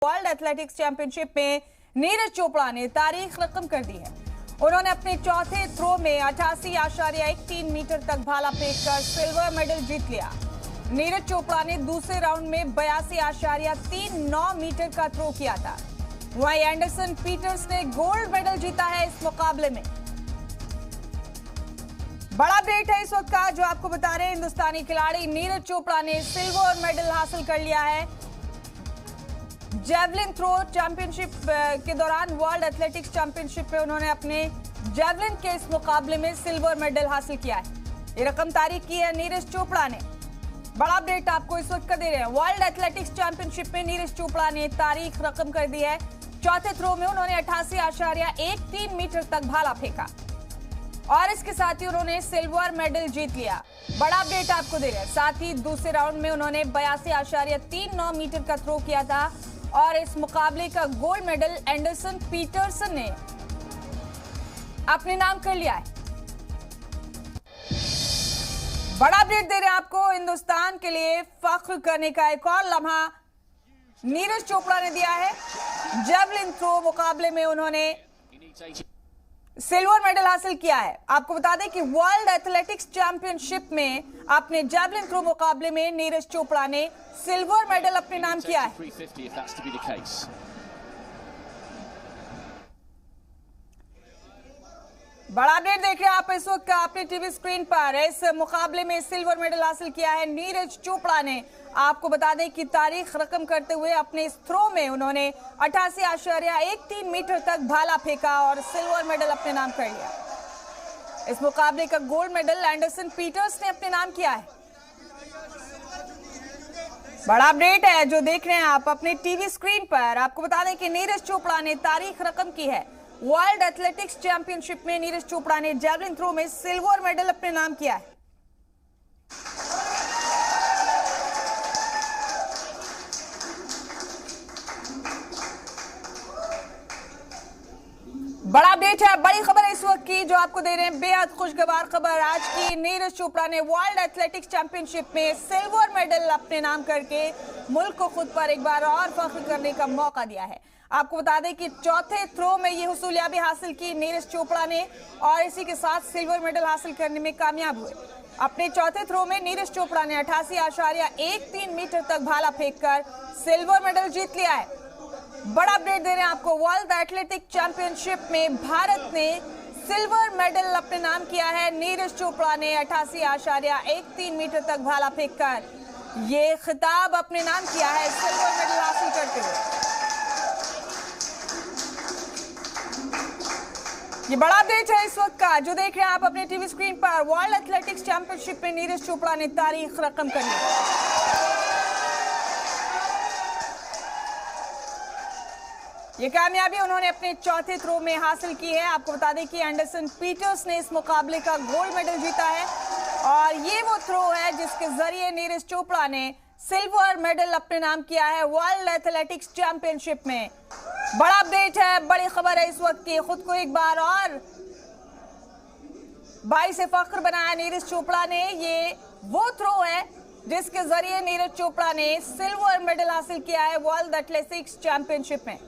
World athletics championship में नीरज चोपड़ा ने तारीख रकम कर दी है। उन्होंने अपने चौथे थ्रो में 88.13 मीटर तक भाला फेंककर सिल्वर मेडल जीत लिया। नीरज चोपड़ा ने दूसरे राउंड में 82.39 मीटर का थ्रो किया था। वहीं एंडरसन पीटर्स ने गोल्ड मेडल जीता है इस मुकाबले में। बड़ा अपडेट है इस वक्त का जो आपको बता रहे हैं। हिंदुस्तानी खिलाड़ी नीरज चोपड़ा ने सिल्वर मेडल हासिल कर लिया है। जेवलिन थ्रो चैंपियनशिप के दौरान वर्ल्ड एथलेटिक्स चैंपियनशिप में उन्होंने अपने जेवलिन के इस मुकाबले में सिल्वर मेडल हासिल किया है। ये रकम तारीख की है नीरज चोपड़ा ने। बड़ा अपडेट आपको इस वक्त का दे रहे हैं। वर्ल्ड एथलेटिक्स चैंपियनशिप में नीरज चोपड़ा ने तारीख रकम कर दी है। चौथे थ्रो में उन्होंने 88.13 मीटर तक भाला फेंका और इसके साथ ही उन्होंने सिल्वर मेडल जीत लिया। बड़ा अपडेट आपको दे रहे हैं। साथ ही दूसरे राउंड में उन्होंने 82.39 मीटर का थ्रो किया था और इस मुकाबले का गोल्ड मेडल एंडरसन पीटरसन ने अपने नाम कर लिया है। बड़ा अपडेट दे रहे हैं आपको। हिंदुस्तान के लिए फख्र करने का एक और लम्हा नीरज चोपड़ा ने दिया है। जेवलिन थ्रो मुकाबले में उन्होंने सिल्वर मेडल हासिल किया है। आपको बता दें कि वर्ल्ड एथलेटिक्स चैंपियनशिप में अपने जेवलिन थ्रो मुकाबले में नीरज चोपड़ा ने सिल्वर मेडल अपने नाम किया है। बड़ा अपडेट देख रहे हैं आप इस वक्त अपने टीवी स्क्रीन पर। इस मुकाबले में सिल्वर मेडल हासिल किया है नीरज चोपड़ा ने। आपको बता दें कि तारीख रकम करते हुए अपने इस थ्रो में उन्होंने 88.13 मीटर तक भाला फेंका और सिल्वर मेडल अपने नाम कर लिया। इस मुकाबले का गोल्ड मेडल एंडरसन पीटर्स ने अपने नाम किया है। बड़ा अपडेट है जो देख रहे हैं आप अपने टीवी स्क्रीन पर। आपको बता दें कि नीरज चोपड़ा ने तारीख रकम की है। वर्ल्ड एथलेटिक्स चैंपियनशिप में नीरज चोपड़ा ने जेवलिन थ्रो में सिल्वर मेडल अपने नाम किया है। बड़ा अपडेट है, बड़ी खबर है इस वक्त की जो आपको दे रहे हैं। बेहद खुशगवार खबर आज की। नीरज चोपड़ा ने वर्ल्ड एथलेटिक्स चैंपियनशिप में सिल्वर मेडल अपने नाम करके मुल्क को खुद पर एक बार और फख्र करने का मौका दिया है। आपको बता दें कि चौथे थ्रो में ये हुसूलियाबी हासिल की नीरज चोपड़ा ने और इसी के साथ सिल्वर मेडल हासिल करने में कामयाब हुए। अपने चौथे थ्रो में नीरज चोपड़ा ने 88.13 मीटर तक भाला फेंककर सिल्वर मेडल जीत लिया है। बड़ा अपडेट दे रहे हैं आपको। वर्ल्ड एथलेटिक चैंपियनशिप में भारत ने सिल्वर मेडल अपने नाम किया है। नीरज चोपड़ा ने 88.13 मीटर तक भाला फेंककर ये खिताब अपने नाम किया है सिल्वर मेडल हासिल करते हुए। ये बड़ा अपडेट है इस वक्त का जो देख रहे हैं आप अपने टीवी स्क्रीन पर। वर्ल्ड एथलेटिक्स चैंपियनशिप में नीरज चोपड़ा ने तारीख रकम कर ली। ये कामयाबी उन्होंने अपने चौथे थ्रो में हासिल की है। आपको बता दें कि एंडरसन पीटर्स ने इस मुकाबले का गोल्ड मेडल जीता है और ये वो थ्रो है जिसके जरिए नीरज चोपड़ा ने सिल्वर मेडल अपने नाम किया है वर्ल्ड एथलेटिक्स चैंपियनशिप में। बड़ा अपडेट है, बड़ी खबर है इस वक्त की। खुद को एक बार और बाई से फख्र बनाया नीरज चोपड़ा ने। ये वो थ्रो है जिसके जरिए नीरज चोपड़ा ने सिल्वर मेडल हासिल किया है वर्ल्ड एथलेटिक्स चैंपियनशिप में।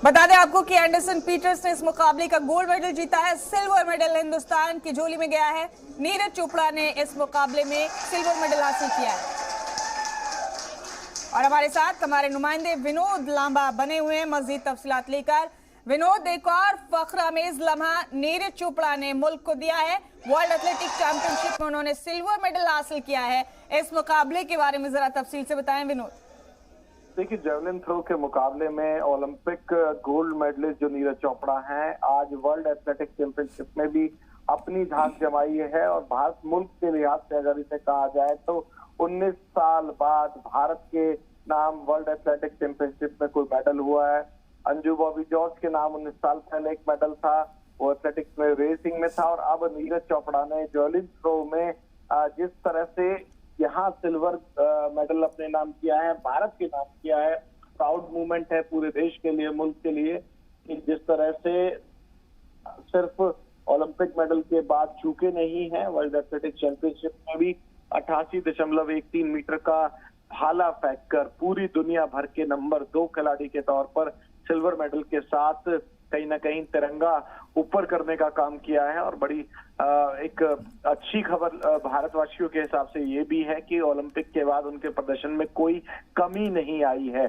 बता दें आपको कि एंडरसन पीटर्स ने इस मुकाबले का गोल्ड मेडल जीता है। सिल्वर मेडल हिंदुस्तान की झोली में गया है। नीरज चोपड़ा ने इस मुकाबले में सिल्वर मेडल हासिल किया है। और हमारे साथ हमारे नुमाइंदे विनोद लांबा बने हुए हैं मजीद तफसीलात लेकर। विनोद, एक और फख्र अमेज लम्हा नीरज चोपड़ा ने मुल्क को दिया है। वर्ल्ड एथलेटिक्स चैंपियनशिप में उन्होंने सिल्वर मेडल हासिल किया है। इस मुकाबले के बारे में जरा तफसील से बताएं विनोद। देखिए, जेवलिन थ्रो के मुकाबले में ओलंपिक गोल्ड मेडलिस्ट जो नीरज चोपड़ा हैं आज वर्ल्ड एथलेटिक्स चैंपियनशिप में भी अपनी धाक जमाई है। और भारत मुल्क के लिहाज से अगर इसे कहा जाए तो 19 साल बाद भारत के नाम वर्ल्ड एथलेटिक्स चैंपियनशिप में कोई मेडल हुआ है। अंजू बॉबी जॉर्ज के नाम 19 साल पहले एक मेडल था, वो एथलेटिक्स में रेसिंग में था। और अब नीरज चोपड़ा ने जेवलिन थ्रो में जिस तरह से यहाँ सिल्वर मेडल अपने नाम किया है, भारत के नाम किया है, प्राउड मूवमेंट है पूरे देश के लिए, मुल्क के लिए कि जिस तरह से सिर्फ ओलंपिक मेडल के बाद चूके नहीं है, वर्ल्ड एथलेटिक्स चैंपियनशिप में भी 88.13 मीटर का भाला फेंककर पूरी दुनिया भर के नंबर 2 खिलाड़ी के तौर पर सिल्वर मेडल के साथ कहीं ना कहीं तिरंगा ऊपर करने का काम किया है। और बड़ी एक अच्छी खबर भारतवासियों के हिसाब से ये भी है कि ओलंपिक के बाद उनके प्रदर्शन में कोई कमी नहीं आई है।